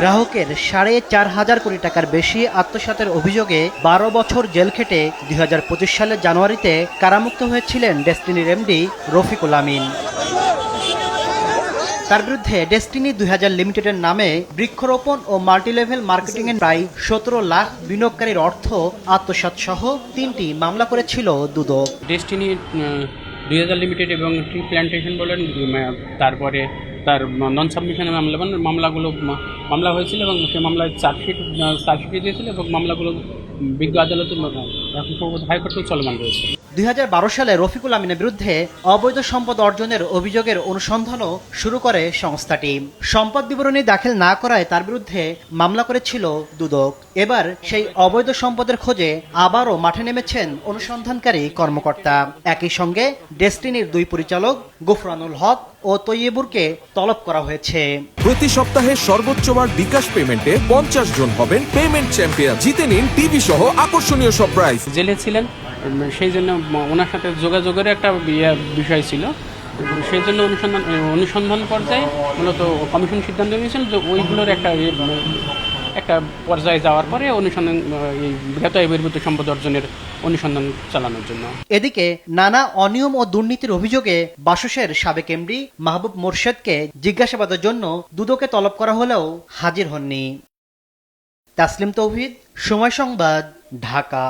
গ্রাহকের ৪.৫ কোটি টাকার বেশি আত্মসাতের অভিযোগে ১২ বছর জেল খেটে ২০২৫ সালের জানুয়ারিতে কারামুক্ত হয়েছিলেন ডেস্টিনির এমডি রফিকুল আমিন। তার বিরুদ্ধে ডেস্টিনি ২০০০ লিমিটেডের নামে বৃক্ষরোপণ ও মাল্টিলেভেল মার্কেটিংয়ে প্রায় ১৭ লাখ বিনিয়োগকারীর অর্থ আত্মসাৎ সহ ৩টি মামলা করেছিল দুদক। ডেস্টিনি ২০০০ লিমিটেড এবং ট্রি প্ল্যান্টেশন বলেন, তারপরে তার নন সাবমিশনের মামলা হয়েছিল এবং সে মামলায় চার্জশিট দিয়েছিল এবং মামলাগুলো বিজ্ঞ আদালতে হাইকোর্টেও চলমান রয়েছে। ২০১২ সালে রফিকুল আমিনের বিরুদ্ধে অবৈধ সম্পদ অর্জনের অভিযোগের অনুসন্ধানও শুরু করে সংস্থাটি। সম্পদ বিবরণী দাখিল না করায় তার বিরুদ্ধে মামলা করেছিল দুদক। এবার সেই অবৈধ সম্পদের খোঁজে আবারও মাঠে নেমেছেন অনুসন্ধানকারী কর্মকর্তা। একই সঙ্গে ডেস্টিনির ২ পরিচালক গুফরানুল হক ও তৈয়বুরকে তলব করা হয়েছে। প্রতি সপ্তাহে সর্বোচ্চ বার বিকাশ পেমেন্টে ৫০ জন হবেন পেমেন্ট চ্যাম্পিয়ন। জিতে নিন টিভি সহ আকর্ষণীয় সব প্রাইজ। জেলে ছিলেন, সেই জন্য ওনার সাথে যোগাযোগের একটা বিষয় ছিল। সেই জন্য অনুসন্ধান পর্যায়ে মূলত কমিশন সিদ্ধান্ত নিয়েছিল যে ওইগুলোর একটা পর্যায়ে যাওয়ার পরে জ্ঞাত বহির্ভূত সম্পদ অর্জনের অনুসন্ধান চালানোর জন্য। এদিকে নানা অনিয়ম ও দুর্নীতির অভিযোগে বাসসের সাবেক এমডি মাহবুব মোর্শেদকে জিজ্ঞাসাবাদের জন্য দুদকে তলব করা হলেও হাজির হননি। তাসলিম তৌহিদ, সময় সংবাদ, ঢাকা।